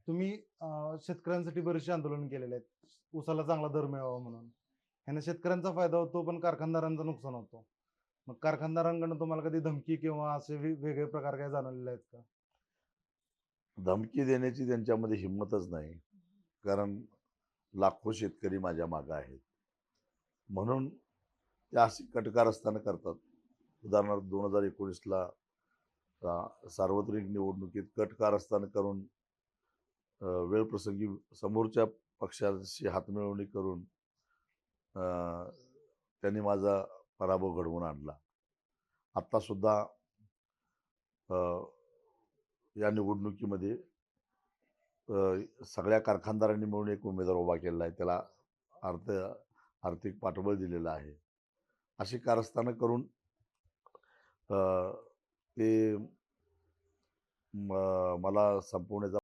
तुम्ही शेतकऱ्यांसाठी बरेचसे आंदोलन केलेले आहेत. ऊसाला चांगला दर मिळावा म्हणून. ह्याने शेतकऱ्यांचा फायदा होतो, पण कारखानदारांचं नुकसान होतं. मग कारखानदारांकडून तुम्हाला कधी धमकी किंवा असे वेगळे प्रकार काही जाणवलेले आहेत का? धमकी देण्याची त्यांच्यामध्ये हिंमतच नाही. कारण लाखो शेतकरी माझ्या मागे आहेत. म्हणून ते अशी कटकारस्थानं करतात. उदाहरणार्थ 2019ला सार्वत्रिक निवडणुकीत कटकारस्थान करून वेळप्रसंगी समोरच्या पक्षाशी हातमिळवणी करून अ, त्यांनी माझा पराभव घडवून आणला. आत्तासुद्धा अ, या निवडणुकीमध्ये सगळ्या कारखानदारांनी मिळून एक उमेदवार उभा केलेला आहे. त्याला अर्थ आर्थिक पाठबळ दिलेलं आहे. अशी कारस्थानं करून अ, ते मला संपवण्याचा